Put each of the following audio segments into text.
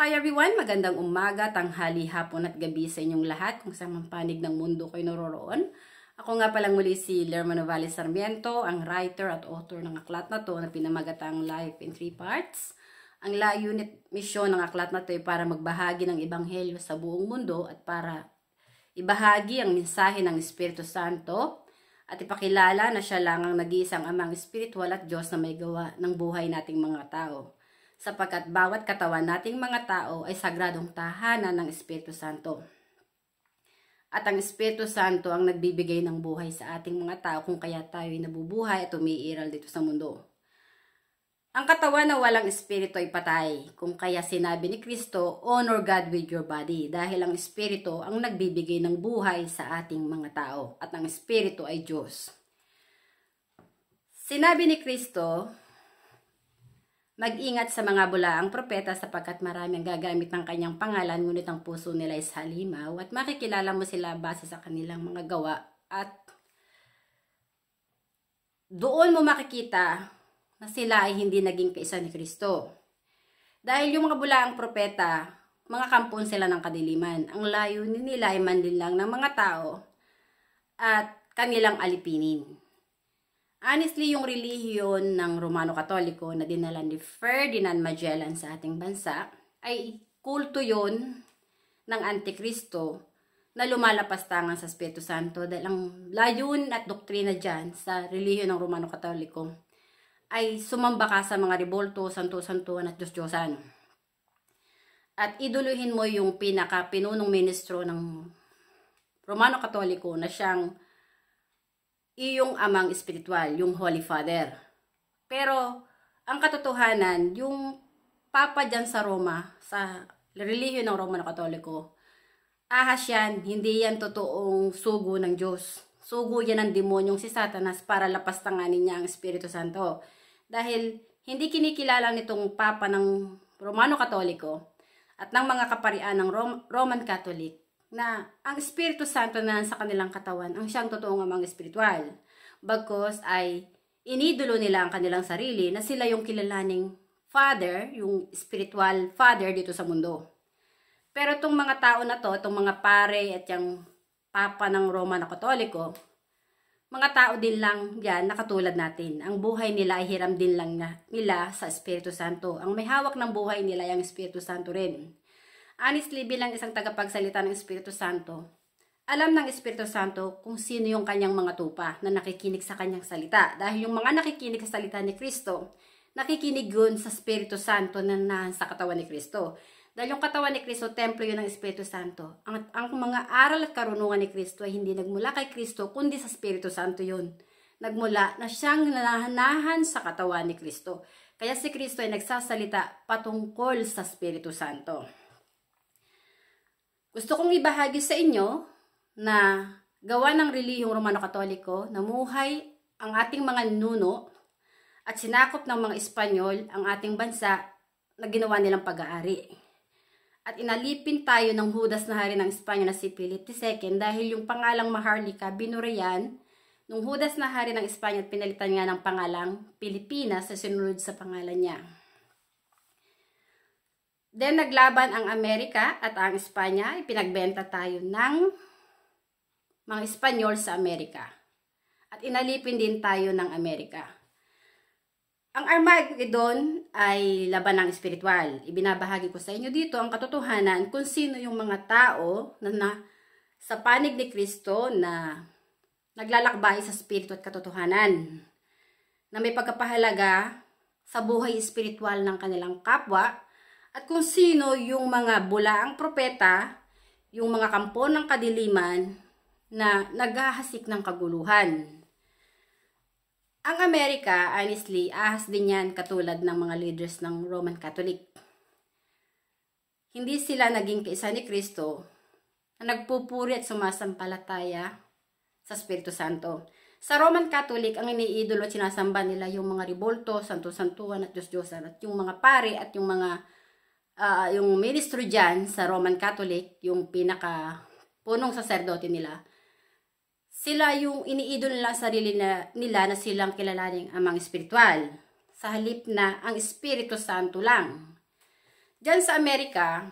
Hi everyone! Magandang umaga, tanghali, hapon at gabi sa inyong lahat kung saan mang panig ng mundo kayo naroroon. Ako nga palang muli si Lerma Novales Sarmiento, ang writer at author ng aklat na to na pinamagatang Life in 3 Parts. Ang layunin at misyon ng aklat na to ay para magbahagi ng ebanghelyo sa buong mundo at para ibahagi ang mensahe ng Espiritu Santo at ipakilala na siya lang ang nag-iisang amang espiritual at Diyos na may gawa ng buhay nating mga tao. Sapagkat bawat katawan nating mga tao ay sagradong tahanan ng Espiritu Santo. At ang Espiritu Santo ang nagbibigay ng buhay sa ating mga tao kung kaya tayo ay nabubuhay at umiiral dito sa mundo. Ang katawan na walang Espiritu ay patay, kung kaya sinabi ni Kristo, honor God with your body, dahil ang Espiritu ang nagbibigay ng buhay sa ating mga tao at ang Espiritu ay Diyos. Sinabi ni Kristo, mag-ingat sa mga bulaang propeta sapagkat marami ang gagamit ng kanyang pangalan ngunit ang puso nila ay halimaw at makikilala mo sila base sa kanilang mga gawa at doon mo makikita na sila ay hindi naging kaisa ni Kristo. Dahil yung mga bulaang propeta, mga kampon sila ng kadiliman. Ang layunin nila ay manlinlang ng mga tao at kanilang alipinin. Honestly, yung relihiyon ng Romano Katoliko na dinala ni Ferdinand Magellan sa ating bansa ay kulto yon ng Antikristo na lumalapastangan sa Espiritu Santo dahil ang layunin at doktrina dyan sa relihiyon ng Romano Katoliko ay sumamba ka sa mga rebolto, santo-santuan at Diyos-Diyosan. At iduluhin mo yung pinaka-pinunong ministro ng Romano Katoliko na siyang iyong amang espiritual, yung Holy Father. Pero, ang katotohanan, yung Papa dyan sa Roma, sa relihiyon ng Romano Katoliko, ahas yan, hindi yan totoong sugo ng Diyos. Sugo yan ng demonyong si Satanas para lapastanganin niya ang Espiritu Santo. Dahil hindi kinikilala nitong Papa ng Romano Katoliko at ng mga kaparian ng Roman Catholic na ang Espiritu Santo na sa kanilang katawan ang siyang totoong amang espiritual. Bagkus ay inidolo nila ang kanilang sarili na sila yung kilalaning Father, yung spiritual Father dito sa mundo. Pero itong mga tao na to, itong mga pare at yung Papa ng Romano Katoliko, mga tao din lang yan na katulad natin. Ang buhay nila ay hiram din lang nila sa Espiritu Santo. Ang may hawak ng buhay nila ay ang Espiritu Santo rin. Honestly, bilang isang tagapagsalita ng Espiritu Santo, alam ng Espiritu Santo kung sino yung kanyang mga tupa na nakikinig sa kanyang salita. Dahil yung mga nakikinig sa salita ni Kristo, nakikinig yun sa Espiritu Santo na nasa katawan ni Kristo. Dahil yung katawan ni Kristo, templo yun ng Espiritu Santo. Ang mga aral at karunungan ni Kristo ay hindi nagmula kay Kristo, kundi sa Espiritu Santo yun. Nagmula na siyang nananahan sa katawan ni Kristo. Kaya si Kristo ay nagsasalita patungkol sa Espiritu Santo. Gusto kong ibahagi sa inyo na gawa ng relihiyong Romano Katoliko, namuhay ang ating mga ninuno at sinakop ng mga Espanyol ang ating bansa na ginawa nilang pag-aari. At inalipin tayo ng Judas na hari ng Espanya na si Philip II dahil yung pangalang Maharlika binurayan nung Judas na hari ng Espanya at pinalitan nga ng pangalang Pilipinas sa sinunod sa pangalan niya. Then naglaban ang Amerika at ang Espanya, ipinagbenta tayo ng mga Espanyol sa Amerika. At inalipin din tayo ng Amerika. Ang Armageddon ay laban ng espiritual. Ibinabahagi ko sa inyo dito ang katotohanan kung sino yung mga tao na sa panig ni Kristo na naglalakbay sa espiritu at katotohanan. Na may pagkapahalaga sa buhay espiritual ng kanilang kapwa. At kung sino yung mga bulaang propeta, yung mga kampo ng kadiliman na naghahasik ng kaguluhan. Ang Amerika, honestly, ahas din yan katulad ng mga leaders ng Roman Catholic. Hindi sila naging kaisa ni Kristo na nagpupuri at sumasampalataya sa Espiritu Santo. Sa Roman Catholic, ang iniidolo at sinasamba nila yung mga rebolto, santo-santuan at Diyos-Diyosan at yung mga pare at yung mga yung ministro dyan sa Roman Catholic, yung pinaka punong saserdote nila, sila yung iniidolo nila sa sarili nila na silang kilalaning amang espiritual. Sa halip na ang Espiritu Santo lang. Diyan sa Amerika,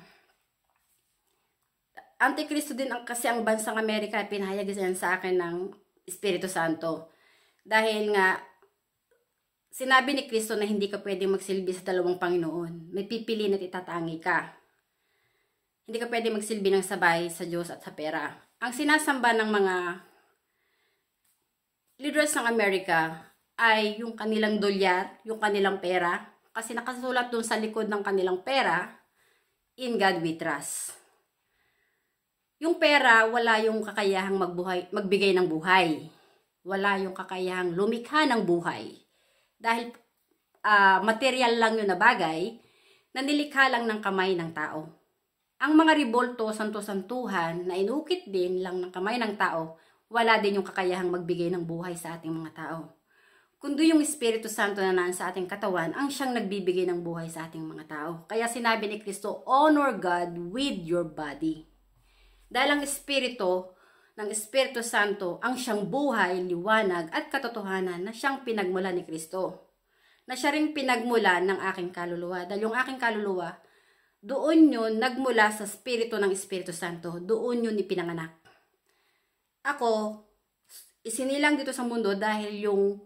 Antikristo din kasi ang bansang Amerika, pinahayag yan sa akin ng Espiritu Santo. Dahil nga, sinabi ni Kristo na hindi ka pwedeng magsilbi sa dalawang Panginoon. May pipiliin at itatangi ka. Hindi ka pwedeng magsilbi ng sabay sa Diyos at sa pera. Ang sinasamba ng mga leaders ng Amerika ay yung kanilang dolyar, yung kanilang pera. Kasi nakasulat dun sa likod ng kanilang pera, in God we trust. Yung pera, wala yung kakayahang magbigay ng buhay. Wala yung kakayahang lumikha ng buhay. Dahil material lang yun na bagay na nilikha lang ng kamay ng tao. Ang mga ribolto, santo-santuhan na inukit din lang ng kamay ng tao, wala din yung kakayahang magbigay ng buhay sa ating mga tao. Kundi yung Espiritu Santo na naan sa ating katawan, ang siyang nagbibigay ng buhay sa ating mga tao. Kaya sinabi ni Kristo, honor God with your body. Dahil ang Espiritu ng Espiritu Santo ang siyang buhay, liwanag at katotohanan na siyang pinagmula ni Kristo. Na siya ring pinagmulan ng aking kaluluwa. Dahil yung aking kaluluwa, doon yun nagmula sa Espiritu ng Espiritu Santo. Doon yun ipinanganak. Ako, isinilang dito sa mundo dahil yung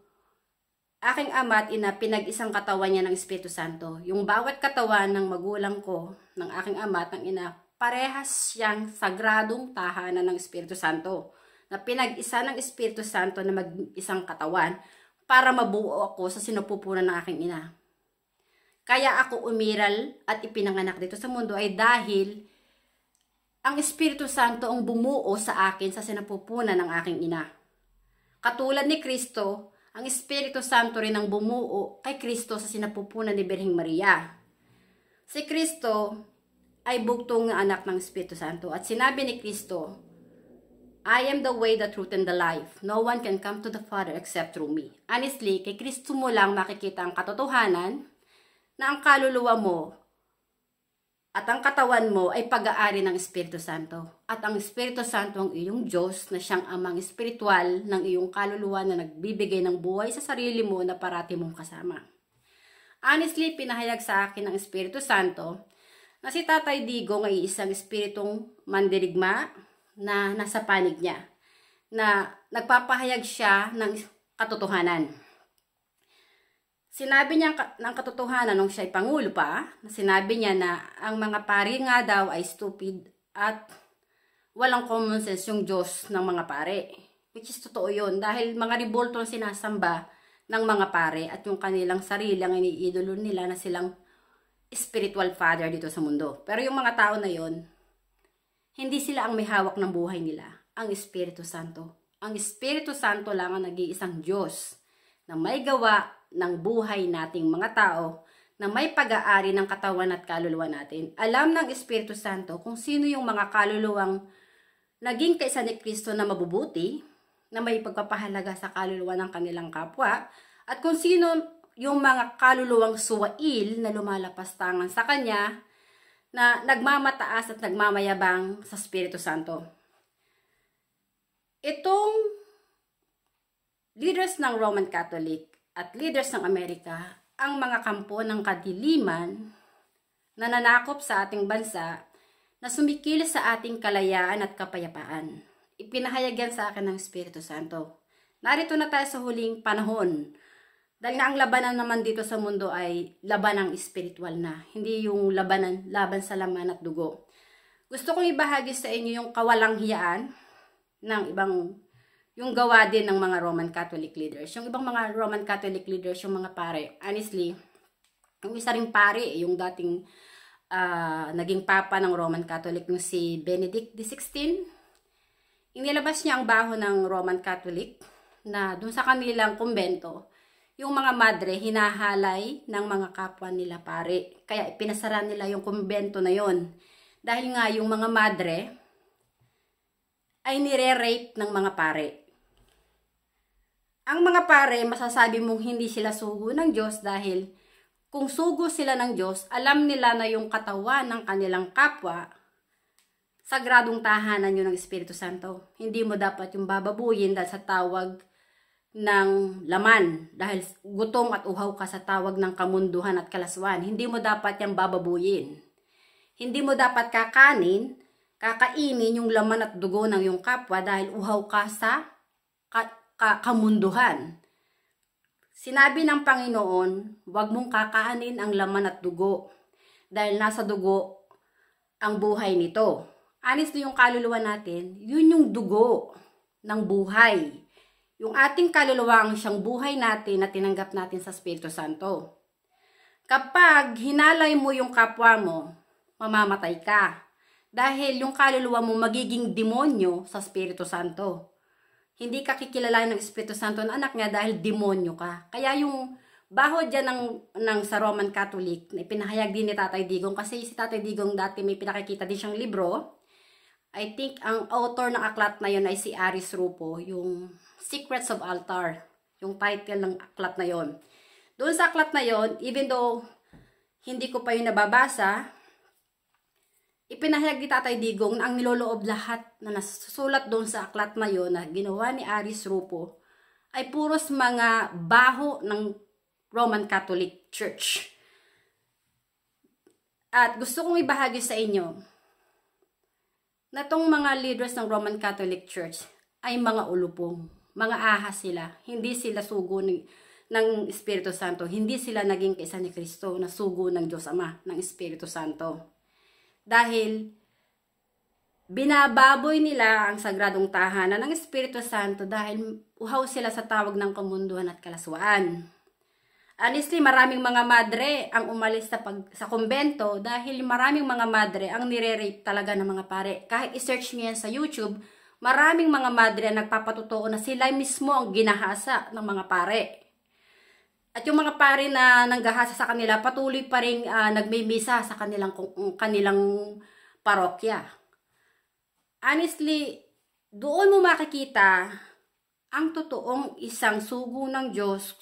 aking ama at ina, pinag-isang katawan niya ng Espiritu Santo. Yung bawat katawan ng magulang ko, ng aking ama at ng ina, parehas siyang sagradong tahanan ng Espiritu Santo. Na pinag-isa ng Espiritu Santo na mag-isang katawan para mabuo ako sa sinupupunan ng aking ina. Kaya ako umiral at ipinanganak dito sa mundo ay dahil ang Espiritu Santo ang bumuo sa akin sa sinapupunan ng aking ina. Katulad ni Kristo, ang Espiritu Santo rin ang bumuo kay Kristo sa sinapupunan ni Birheng Maria. Si Kristo ay bugtong na anak ng Espiritu Santo. At sinabi ni Kristo, I am the way, the truth, and the life. No one can come to the Father except through me. Honestly, kay Kristo mo lang makikita ang katotohanan na ang kaluluwa mo at ang katawan mo ay pag-aari ng Espiritu Santo. At ang Espiritu Santo ang iyong Diyos na siyang amang espiritual ng iyong kaluluwa na nagbibigay ng buhay sa sarili mo na parati mong kasama. Honestly, pinahayag sa akin ng Espiritu Santo na si Tatay Digong ay isang espiritong mandirigma na nasa panig niya, na nagpapahayag siya ng katotohanan. Sinabi niya ng katotohanan nung siya ay pangulo pa, na sinabi niya na ang mga pari nga daw ay stupid at walang common sense yung Diyos ng mga pare. Which is totoo yun, dahil mga ribolto ang sinasamba ng mga pare at yung kanilang sarili ang iniidolo nila na silang spiritual father dito sa mundo. Pero yung mga tao na yon, hindi sila ang may hawak ng buhay nila. Ang Espiritu Santo. Ang Espiritu Santo lang ang nag-iisang Diyos na may gawa ng buhay nating mga tao na may pag-aari ng katawan at kaluluwa natin. Alam ng Espiritu Santo kung sino yung mga kaluluwang naging kaisa ni Kristo na mabubuti, na may pagpapahalaga sa kaluluwa ng kanilang kapwa, at kung sino yung mga kaluluwang suwail na lumalapastangan sa Kanya, na nagmamataas at nagmamayabang sa Espiritu Santo. Itong leaders ng Roman Catholic at leaders ng Amerika, ang mga kampo ng kadiliman na nanakop sa ating bansa na sumikil sa ating kalayaan at kapayapaan. Ipinahayag yan sa akin ng Espiritu Santo. Narito na tayo sa huling panahon. Dahil na ang labanan naman dito sa mundo ay labanang spiritual na. Hindi yung laban sa laman at dugo. Gusto kong ibahagi sa inyo yung kawalang hiyaan ng ibang, yung gawa din ng mga Roman Catholic leaders. Yung ibang mga Roman Catholic leaders, yung mga pare. Honestly, yung isa ring pare, yung dating naging papa ng Roman Catholic, yung si Benedict XVI. Inilabas niya ang baho ng Roman Catholic na dun sa kanilang kumbento, yung mga madre hinahalay ng mga kapwa nila pare. Kaya pinasara nila yung kumbento na yon. Dahil nga yung mga madre ay nire-rape ng mga pare. Ang mga pare, masasabi mong hindi sila sugo ng Diyos dahil kung sugo sila ng Diyos, alam nila na yung katawan ng kanilang kapwa, sagradong tahanan yun ng Espiritu Santo. Hindi mo dapat yung bababuyin dahil sa tawag ng laman, dahil gutom at uhaw ka sa tawag ng kamunduhan at kalaswan. Hindi mo dapat yung bababuyin. Hindi mo dapat kakainin yung laman at dugo ng iyong kapwa dahil uhaw ka sa kamunduhan. Sinabi ng Panginoon, huwag mong kakainin ang laman at dugo dahil nasa dugo ang buhay nito. Honestly, yung kaluluwa natin, yun yung dugo ng buhay. Yung ating kaluluwa ang siyang buhay natin na tinanggap natin sa Espiritu Santo. Kapag hinalay mo yung kapwa mo, mamamatay ka. Dahil yung kaluluwa mo magiging demonyo sa Espiritu Santo. Hindi ka kikilalanin ng Espiritu Santo na anak niya dahil demonyo ka. Kaya yung baho dyan ng sa Roman Catholic, na ipinahayag din ni Tatay Digong, kasi si Tatay Digong dati may pinakikita din siyang libro. I think ang author ng aklat na yun ay si Aris Rufo, yung Secrets of Altar, yung title ng aklat na yun. Doon sa aklat na yun, even though hindi ko pa yun nababasa, ipinahayag ni Tatay Digong na ang niloloob lahat na nasusulat doon sa aklat na yon na ginawa ni Aris Rufo ay puros mga baho ng Roman Catholic Church. At gusto kong ibahagi sa inyo na itong mga leaders ng Roman Catholic Church ay mga ulupong, mga ahas sila. Hindi sila sugo ng Espiritu Santo. Hindi sila naging kaisa ni Kristo na sugo ng Diyos Ama, ng Espiritu Santo. Dahil binababoy nila ang sagradong tahanan ng Espiritu Santo dahil uhaw sila sa tawag ng kamunduhan at kalaswaan. Honestly, maraming mga madre ang umalis sa kumbento dahil maraming mga madre ang nire-rape talaga ng mga pare. Kahit i-search niyo yan sa YouTube, maraming mga madre ang nagpapatotoo na sila mismo ang ginahasa ng mga pare. At yung mga pare na nanggahasa sa kanila, patuloy pa rin nagmimisa sa kanilang parokya. Honestly, doon mo makikita ang totoong isang sugo ng Diyos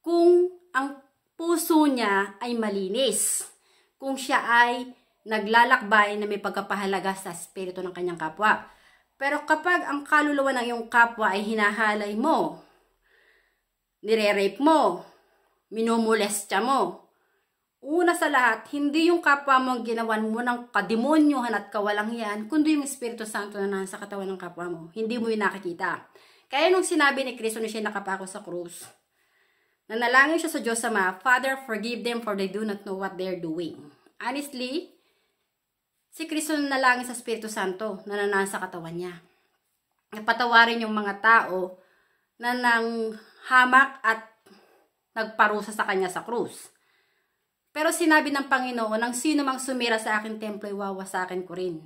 kung ang puso niya ay malinis. Kung siya ay naglalakbay na may pagkapahalaga sa espiritu ng kanyang kapwa. Pero kapag ang kaluluwa ng iyong kapwa ay hinahalay mo, nire-rape mo, minumulestya mo. Una sa lahat, hindi yung kapwa mo ang ginawan mo ng kademonyohan at kawalang yan, kundi yung Espiritu Santo na nasa katawan ng kapwa mo. Hindi mo yung nakikita. Kaya nung sinabi ni Kristo na siya nakapako sa krus, nanalangin siya sa Diyos Ama, Father, forgive them for they do not know what they're doing. Honestly, si Kristo nanalangin sa Espiritu Santo na nasa katawan niya. Napatawarin yung mga tao na nang hamak at nagparusa sa kanya sa krus. Pero sinabi ng Panginoon, ang sino mang sumira sa aking templo, iwawasakin ko rin.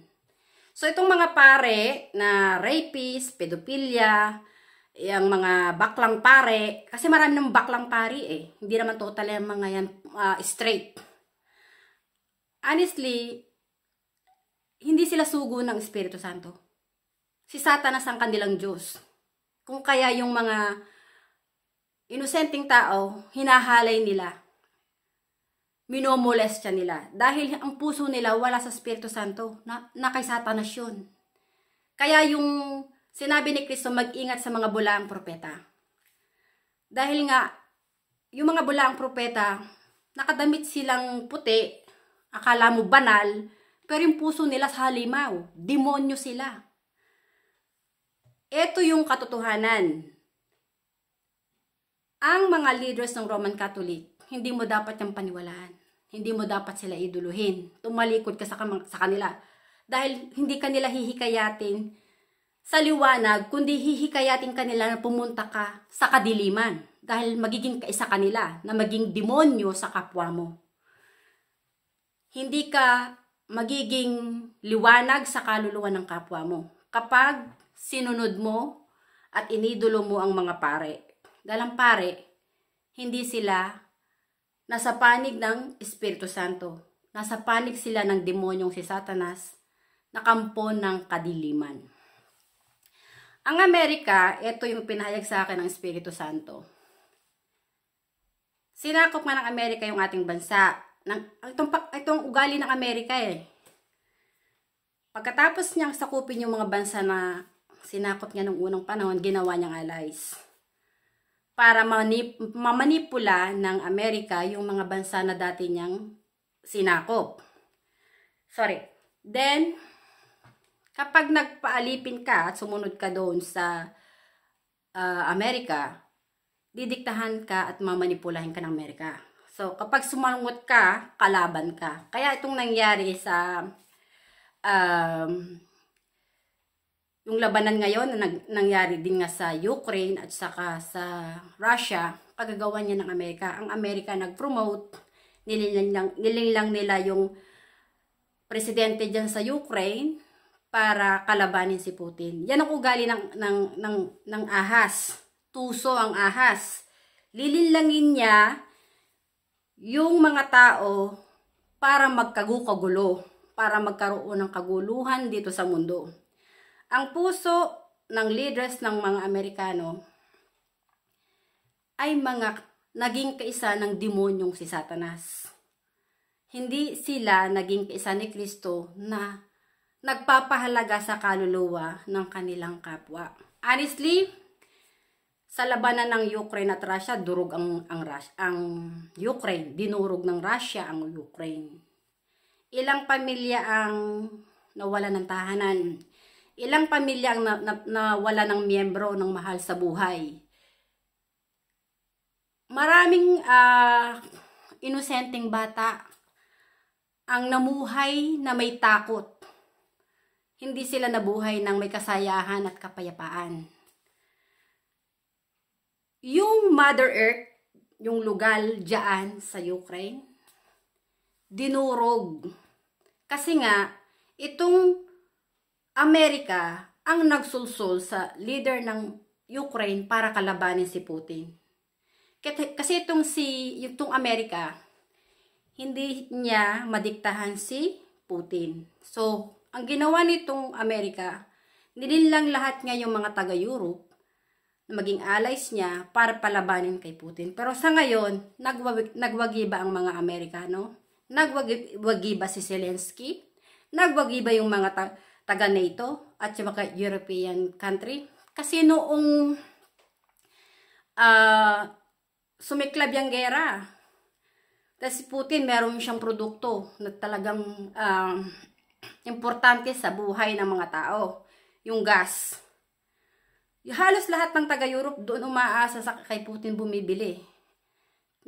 So itong mga pare na rapist, pedophilia, yung mga baklang pare, kasi marami ng baklang pare eh. Hindi naman total yung mga yan straight. Honestly, hindi sila sugo ng Espiritu Santo. Si Satanas ang kanilang Diyos. Kung kaya yung mga inosenteng tao, hinahalay nila, minomolestya nila. Dahil ang puso nila wala sa Espiritu Santo, na kay Satanas yun. Kaya yung sinabi ni Kristo, mag-ingat sa mga bulaang propeta. Dahil nga, yung mga bulaang propeta, nakadamit silang puti, akala mo banal, pero yung puso nila sa halimaw, demonyo sila. Ito yung katotohanan. Ang mga leaders ng Roman Catholic, hindi mo dapat yung paniwalaan. Hindi mo dapat sila iduluhin. Tumalikod ka sa kanila. Dahil hindi kanila hihikayatin sa liwanag, kundi hihikayatin kanila na pumunta ka sa kadiliman. Dahil magiging kaisa kanila na maging demonyo sa kapwa mo. Hindi ka magiging liwanag sa kaluluwa ng kapwa mo. Kapag sinunod mo at inidolo mo ang mga pare. Dahil ang pare, hindi sila nasa panig ng Espiritu Santo. Nasa panig sila ng demonyong si Satanas na kampo ng kadiliman. Ang Amerika, ito yung pinahayag sa akin ng Espiritu Santo. Sinakop nga ng Amerika yung ating bansa. Itong ugali ng Amerika eh. Pagkatapos niyang sakupin yung mga bansa na sinakop niya nung unang panahon, ginawa niyang allies. Para mamanipula ng Amerika yung mga bansa na dati niyang sinakop. Sorry. Then, kapag nagpaalipin ka at sumunod ka doon sa Amerika, didiktahan ka at mamanipulahin ka ng Amerika. So, kapag sumangot ka, kalaban ka. Kaya itong nangyari sa yung labanan ngayon na nangyari din nga sa Ukraine at saka sa Russia, kagagawa niya ng Amerika. Ang Amerika nag-promote, nililang nila yung presidente dyan sa Ukraine para kalabanin si Putin. Yan ang ugali ng ahas. Tuso ang ahas. Lililangin niya yung mga tao para magkagulo, para magkaroon ng kaguluhan dito sa mundo. Ang puso ng leaders ng mga Amerikano ay naging kaisa ng demonyong si Satanas. Hindi sila naging kaisa ni Kristo na nagpapahalaga sa kaluluwa ng kanilang kapwa. Honestly, sa labanan ng Ukraine at Russia, durog ang Ukraine. Dinurog ng Russia ang Ukraine. Ilang pamilya ang nawala ng tahanan. Ilang pamilya ang nawala ng miyembro ng mahal sa buhay. Maraming inosenteng bata ang namuhay na may takot. Hindi sila nabuhay ng may kasayahan at kapayapaan. Yung Mother Earth, yung lugal dyan sa Ukraine, dinurog. Kasi nga, itong Amerika ang nagsulsul sa leader ng Ukraine para kalabanin si Putin. Kasi itong Amerika, hindi niya madiktahan si Putin. So, ang ginawa nitong Amerika, nililang lahat nga yung mga taga-Europe na maging allies niya para palabanin kay Putin. Pero sa ngayon, nagwagi ba ang mga Amerikano? Nagwagi ba si Zelensky? Nagwagi ba yung mga taga-NATO at yung mga European country? Kasi noong sumiklab yung gera, dahil si Putin meron siyang produkto na talagang importante sa buhay ng mga tao, yung gas. Halos lahat ng taga-Europe doon umaasa sa kay Putin bumibili.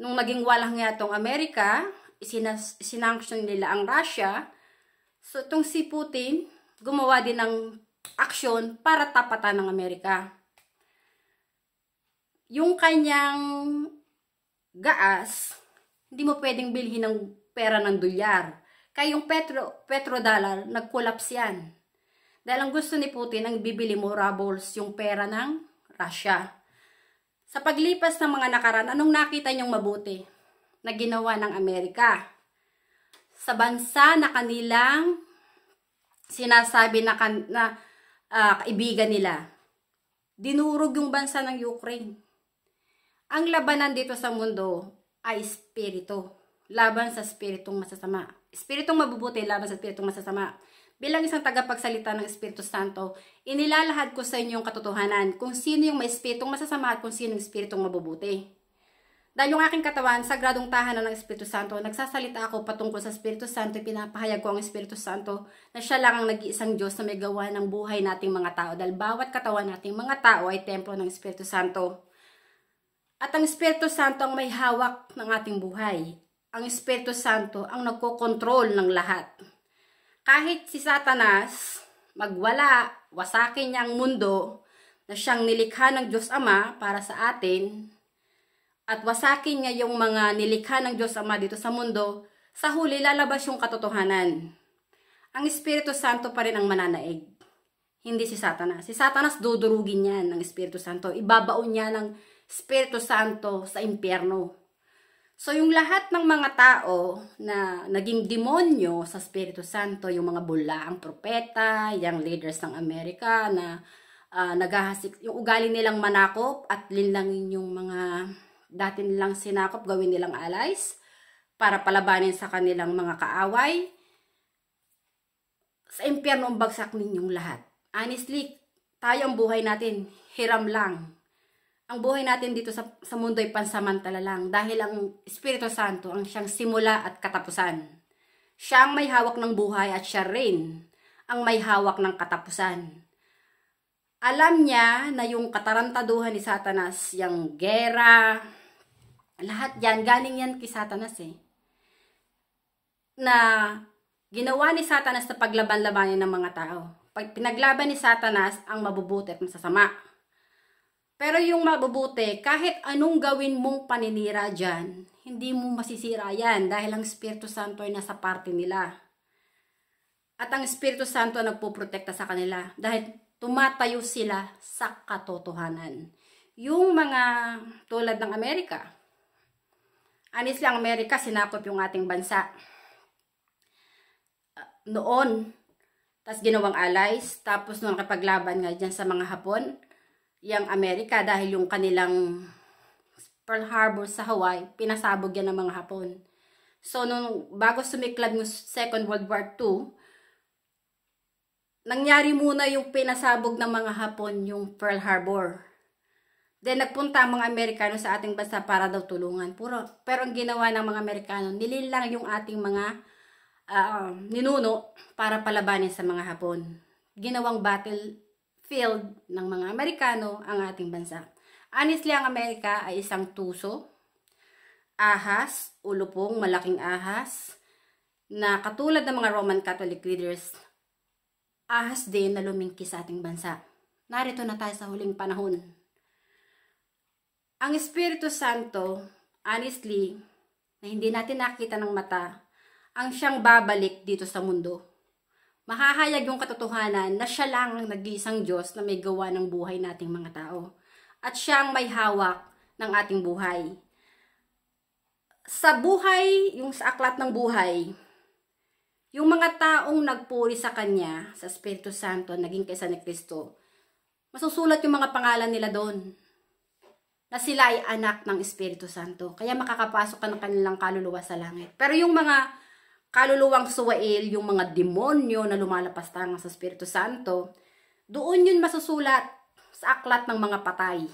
Nung naging walang nga itong Amerika, sinanction nila ang Russia. So itong si Putin, gumawa din ng aksyon para tapatan ng Amerika. Yung kanyang gas, hindi mo pwedeng bilhin ng pera ng dolyar. Kaya yung petrodollar, nag-collapse yan. Dahil ang gusto ni Putin, ang bibili mo rubles yung pera ng Russia. Sa paglipas ng mga nakaraan, anong nakita niyong mabuti na ginawa ng Amerika? Sa bansa na kanilang sinasabi na kaibigan nila, dinurog yung bansa ng Ukraine. Ang labanan dito sa mundo ay espiritu. Laban sa espiritong masasama. Espiritong mabubuti, laban sa espiritong masasama. Bilang isang tagapagsalita ng Espiritu Santo, inilalahad ko sa inyo yung katotohanan kung sino yung may espiritong masasama at kung sino yung espiritong mabubuti. Dahil yung aking katawan, sagradong tahanan ng Espiritu Santo, nagsasalita ako patungkol sa Espiritu Santo, pinapahayag ko ang Espiritu Santo na siya lang ang nag-iisang Diyos na may gawa ng buhay nating mga tao. Dahil bawat katawan nating mga tao ay templo ng Espiritu Santo. At ang Espiritu Santo ang may hawak ng ating buhay. Ang Espiritu Santo ang nagkokontrol ng lahat. Kahit si Satanas magwala, wasakin niya ang mundo na siyang nilikha ng Diyos Ama para sa atin, at wasakin niya yung mga nilikha ng Diyos Ama dito sa mundo, sa huli lalabas yung katotohanan. Ang Espiritu Santo pa rin ang mananaig, hindi si Satanas. Si Satanas dudurugin niya ng Espiritu Santo, ibabaon niya ng Espiritu Santo sa impyerno. So, yung lahat ng mga tao na naging demonyo sa Espiritu Santo, yung mga bulaang propeta, yung leaders ng Amerika na naghahasik, yung ugali nilang manakop at linlangin yung mga dati nilang sinakop, gawin nilang allies para palabanin sa kanilang mga kaaway, sa impyerno ang bagsak ninyong lahat. Honestly, tayo ang buhay natin, hiram lang. Ang buhay natin dito sa mundo ay pansamantala lang dahil ang Espiritu Santo ang siyang simula at katapusan. Siya ang may hawak ng buhay at siya rin ang may hawak ng katapusan. Alam niya na yung katarantaduhan ni Satanas, yung gera, lahat yan, galing yan kay Satanas na ginawa ni Satanas na paglaban-labanin ng mga tao. Pag pinaglaban ni Satanas ang mabubuti at masasama. Pero yung mabubuti, kahit anong gawin mong paninira dyan, hindi mo masisira yan dahil ang Espiritu Santo ay nasa parte nila. At ang Espiritu Santo nagpuprotekta sa kanila dahil tumatayo sila sa katotohanan. Yung mga tulad ng Amerika, honestly, ang Amerika sinakop yung ating bansa noon, tas ginawang allies, tapos nung nakapaglaban nga dyan sa mga Hapon, yung Amerika, dahil yung kanilang Pearl Harbor sa Hawaii, pinasabog yan ng mga Hapon. So, nung bago sumiklab yung Second World War II, nangyari muna yung pinasabog ng mga Hapon, yung Pearl Harbor. Then, nagpunta ang mga Amerikano sa ating bansa para daw tulungan. Pero ang ginawa ng mga Amerikano, nililang yung ating mga ninuno para palabanin sa mga Hapon. Ginawang battlefield ng mga Amerikano ang ating bansa. Honestly, ang Amerika ay isang tuso, ahas, ulupong, malaking ahas, na katulad ng mga Roman Catholic leaders, ahas din na lumingki sa ating bansa. Narito na tayo sa huling panahon. Ang Espiritu Santo, honestly, na hindi natin nakita ng mata, ang siyang babalik dito sa mundo. Mahahayag yung katotohanan na siya lang ang nag-iisang Diyos na may gawa ng buhay nating mga tao. At siya ang may hawak ng ating buhay. Sa buhay, yung sa aklat ng buhay, yung mga taong nagpuri sa Kanya, sa Espiritu Santo, naging kaisa ni Kristo, masusulat yung mga pangalan nila doon, na sila ay anak ng Espiritu Santo. Kaya makakapasok ka ng kanilang kaluluwa sa langit. Pero yung mga kaluluwang suwail, yung mga demonyo na lumalapas tangang sa Espiritu Santo, doon yun masusulat sa aklat ng mga patay.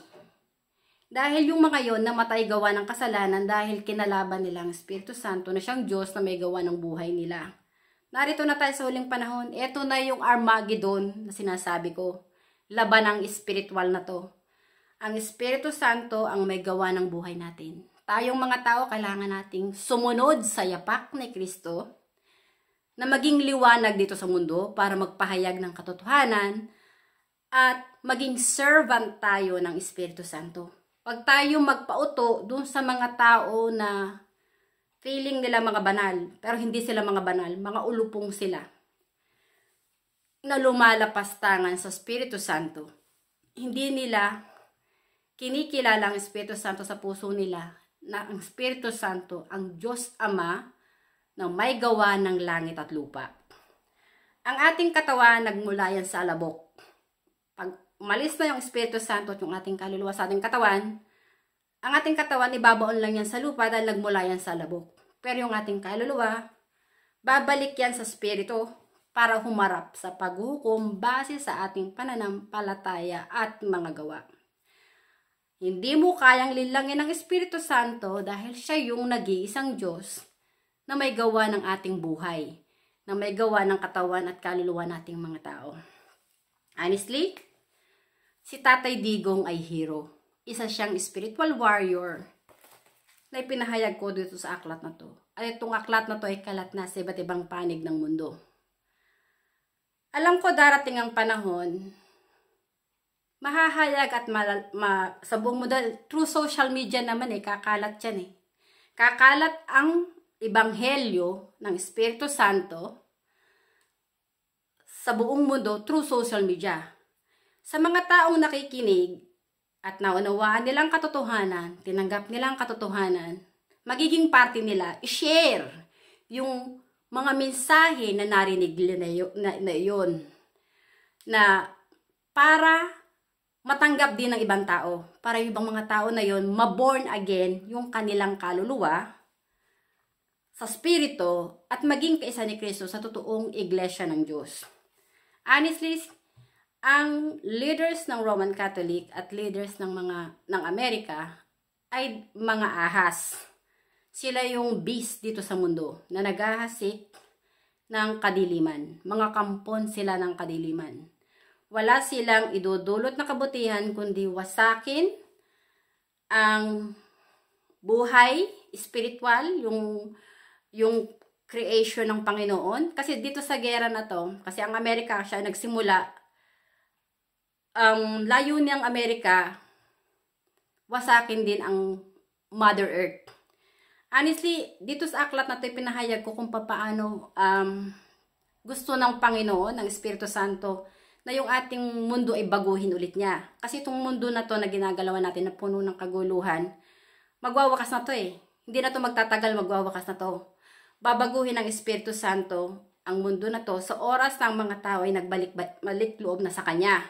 Dahil yung mga yon namatay gawa ng kasalanan dahil kinalaban nila ang Espiritu Santo na siyang Diyos na may gawa ng buhay nila. Narito na tayo sa huling panahon. Ito na yung Armageddon na sinasabi ko. Labanang espiritual na to. Ang Espiritu Santo ang may gawa ng buhay natin. Tayong mga tao, kailangan nating sumunod sa yapak ni Kristo na maging liwanag dito sa mundo para magpahayag ng katotohanan at maging servant tayo ng Espiritu Santo. Pag tayo magpauto dun sa mga tao na feeling nila mga banal, pero hindi sila mga banal, mga ulupong sila, na lumalapas tangan sa Espiritu Santo. Hindi nila kinikilala ang Espiritu Santo sa puso nila, na ang Espiritu Santo, ang Diyos Ama, na may gawa ng langit at lupa. Ang ating katawan, nagmula yan sa alabok. Pag umalis na yung Espiritu Santo at yung ating kaluluwa sa ating katawan, ang ating katawan, ibabaon lang yan sa lupa dahil nagmula yan sa alabok. Pero yung ating kaluluwa, babalik yan sa Espiritu para humarap sa paghukom base sa ating pananampalataya at mga gawa. Hindi mo kayang linlangin ng Espiritu Santo dahil siya yung nag-iisang Diyos na may gawa ng ating buhay, na may gawa ng katawan at kaluluwa nating mga tao. Honestly, si Tatay Digong ay hero. Isa siyang spiritual warrior na ipinahayag ko dito sa aklat na to. At itong aklat na to ay kalat na sa iba't ibang panig ng mundo. Alam ko darating ang panahon, mahahayag at sa buong mundo, through social media naman kakalat yan Kakalat ang ebanghelyo ng Espiritu Santo sa buong mundo through social media. Sa mga taong nakikinig at naunawaan nilang katotohanan, tinanggap nilang katotohanan, magiging parte nila, i-share yung mga mensahe na narinig na iyon na para matanggap din ng ibang tao. Para yung ibang mga tao na yon maborn again yung kanilang kaluluwa sa spirito at maging kaisa ni Kristo sa totoong iglesia ng Diyos. Honestly, ang leaders ng Roman Catholic at leaders ng Amerika ay mga ahas. Sila yung beast dito sa mundo na naghahasik ng kadiliman. Mga kampon sila ng kadiliman. Wala silang idudulot na kabutihan kundi wasakin ang buhay spiritual, yung creation ng Panginoon. Kasi dito sa gera na to, kasi ang Amerika siya nagsimula, ang layunin ng Amerika, wasakin din ang Mother Earth. Honestly, dito sa aklat na ito, pinahayag ko kung paano gusto ng Panginoon, ng Espiritu Santo, na yung ating mundo ay baguhin ulit niya. Kasi itong mundo na to na ginagalawan natin na puno ng kaguluhan, magwawakas na to eh. Hindi na to magtatagal, magwawakas na to. Babaguhin ng Espiritu Santo ang mundo na to sa oras ng mga tao ay nagbalik loob na sa Kanya.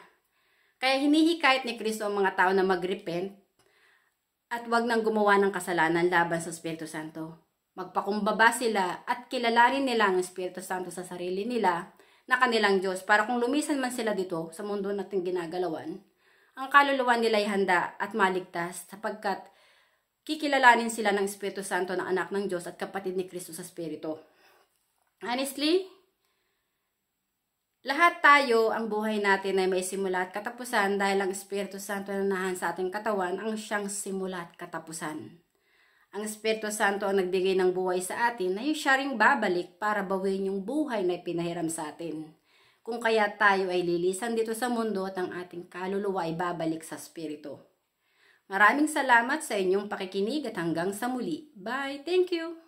Kaya hinihikayat ni Kristo ang mga tao na mag-repent at wag nang gumawa ng kasalanan laban sa Espiritu Santo. Magpakumbaba sila at kilalanin nila ang Espiritu Santo sa sarili nila na kanilang Diyos para kung lumisan man sila dito sa mundo nating ginagalawan, ang kaluluwa nila ay handa at maligtas sapagkat kikilalanin sila ng Espiritu Santo na anak ng Diyos at kapatid ni Kristo sa Espiritu. Honestly, lahat tayo, ang buhay natin ay may simula at katapusan dahil ang Espiritu Santo na nahan sa ating katawan ang siyang simula at katapusan. Ang Espiritu Santo ang nagbigay ng buhay sa atin na yung siya ring babalik para bawiin yung buhay na pinahiram sa atin. Kung kaya tayo ay lilisan dito sa mundo at ang ating kaluluwa ay babalik sa Espiritu. Maraming salamat sa inyong pakikinig at hanggang sa muli. Bye! Thank you!